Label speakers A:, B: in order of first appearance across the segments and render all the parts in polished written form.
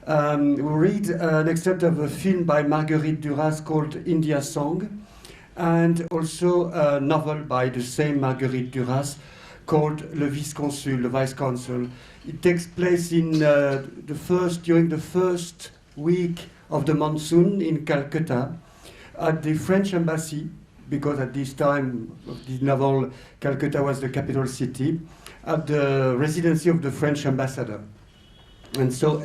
A: We read an excerpt of a film by Marguerite Duras called India Song, and also a novel by the same Marguerite Duras called Le Vice-Consul, the Vice-Consul. It takes place in during the first week of the monsoon in Calcutta at the French embassy, because at this time of the novel, Calcutta was the capital city, at the residency of the French ambassador. And so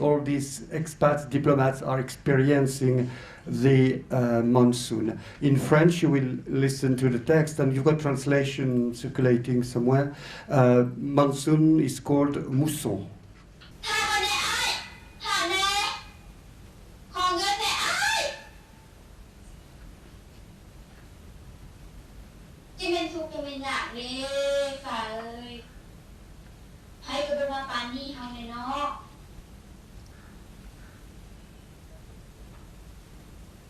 A: all these expats, diplomats are experiencing the monsoon. In French, you will listen to the text, and you've got translation circulating somewhere. Monsoon is called mousson.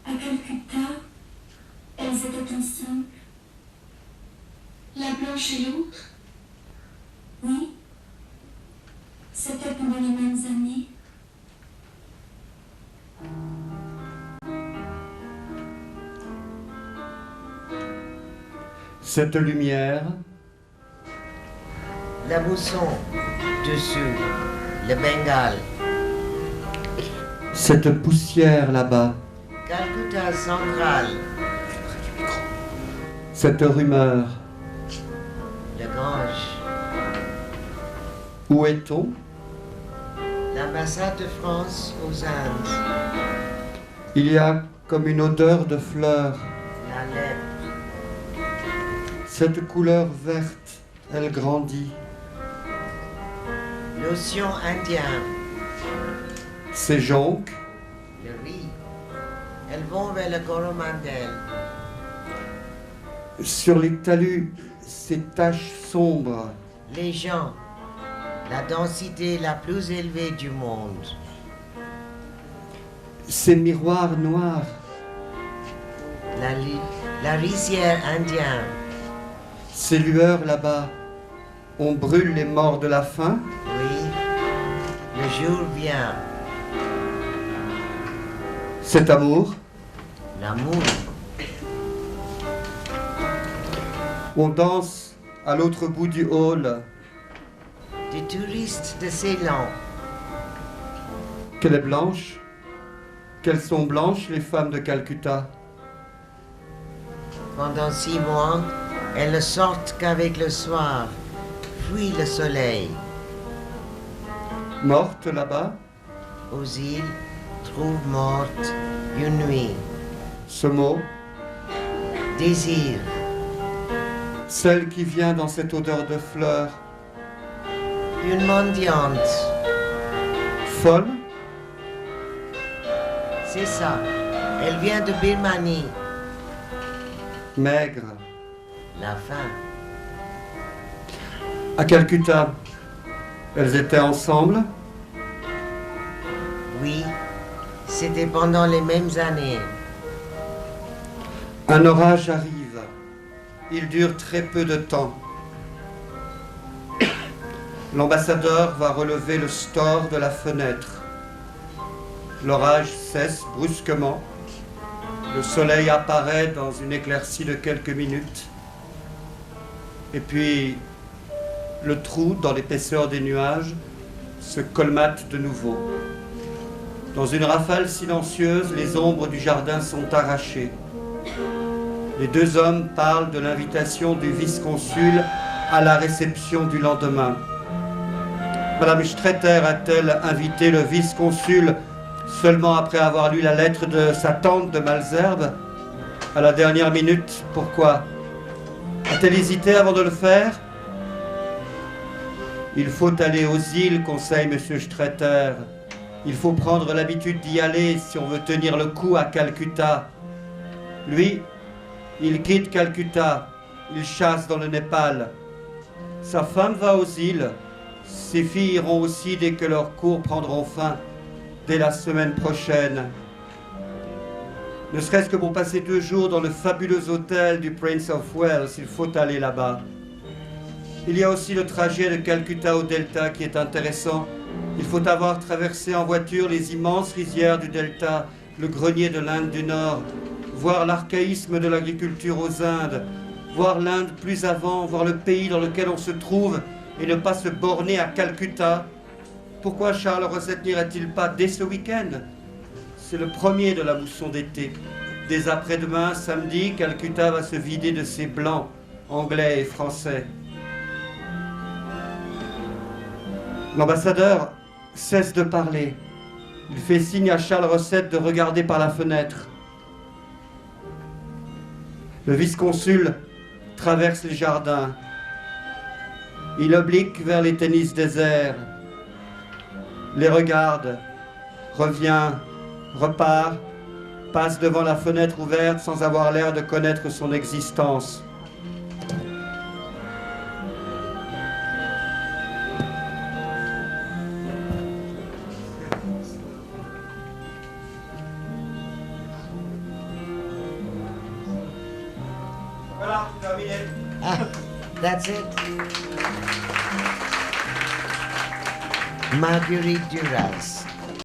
B: À Calcutta, elles étaient enceintes. La blanche et l'autre? Oui. C'était pendant les mêmes années.
A: Cette lumière.
C: La mousson, dessous, le Bengale.
A: Cette poussière là-bas.
C: Calcutta centrale.
A: Cette rumeur.
C: Le Gange.
A: Où est-on?
C: L'ambassade de France aux Indes.
A: Il y a comme une odeur de fleurs.
C: La lèpre.
A: Cette couleur verte, elle grandit.
C: L'océan Indien.
A: Ces jonques.
C: Le riz. Elles vont vers le Coromandel.
A: Sur les talus, ces taches sombres.
C: Les gens. La densité la plus élevée du monde.
A: Ces miroirs noirs.
C: La rizière indienne.
A: Ces lueurs là-bas. On brûle les morts de la faim.
C: Oui, le jour vient.
A: Cet amour.
C: L'amour.
A: On danse à l'autre bout du hall.
C: Des touristes de Ceylan.
A: Qu'elle est blanche. Qu'elles sont blanches, les femmes de Calcutta.
C: Pendant 6 mois, elles ne sortent qu'avec le soir, fuient le soleil.
A: Mortes là-bas.
C: Aux îles, trouvent morte une nuit.
A: Ce mot.
C: Désir.
A: Celle qui vient dans cette odeur de fleurs.
C: Une mendiante.
A: Folle.
C: C'est ça. Elle vient de Birmanie.
A: Maigre.
C: La faim.
A: À Calcutta, elles étaient ensemble.
C: Oui, c'était pendant les mêmes années.
A: Un orage arrive. Il dure très peu de temps. L'ambassadeur va relever le store de la fenêtre. L'orage cesse brusquement. Le soleil apparaît dans une éclaircie de quelques minutes. Et puis, le trou dans l'épaisseur des nuages se colmate de nouveau. Dans une rafale silencieuse, les ombres du jardin sont arrachées. Les deux hommes parlent de l'invitation du vice-consul à la réception du lendemain. Madame Stretter a-t-elle invité le vice-consul seulement après avoir lu la lettre de sa tante de Malesherbes? À la dernière minute, pourquoi? A-t-elle hésité avant de le faire? Il faut aller aux îles, conseille M. Stretter. Il faut prendre l'habitude d'y aller si on veut tenir le coup à Calcutta. Lui, il quitte Calcutta, il chasse dans le Népal. Sa femme va aux îles. Ses filles iront aussi dès que leurs cours prendront fin, dès la semaine prochaine. Ne serait-ce que pour passer 2 jours dans le fabuleux hôtel du Prince of Wales, il faut aller là-bas. Il y a aussi le trajet de Calcutta au Delta qui est intéressant Il faut avoir traversé en voiture les immenses rizières du delta, le grenier de l'Inde du Nord, voir l'archaïsme de l'agriculture aux Indes, voir l'Inde plus avant, voir le pays dans lequel on se trouve et ne pas se borner à Calcutta. Pourquoi Charles Rosset n'irait-il pas dès ce week-end? C'est le premier de la mousson d'été. Dès après-demain, samedi, Calcutta va se vider de ses blancs, anglais et français. L'ambassadeur cesse de parler. Il fait signe à Charles Rosset de regarder par la fenêtre. Le vice-consul traverse les jardins. Il oblique vers les tennis déserts. Les regarde, revient, repart, passe devant la fenêtre ouverte sans avoir l'air de connaître son existence. Voilà, terminé.
C: Ah, that's it. Marguerite Duras.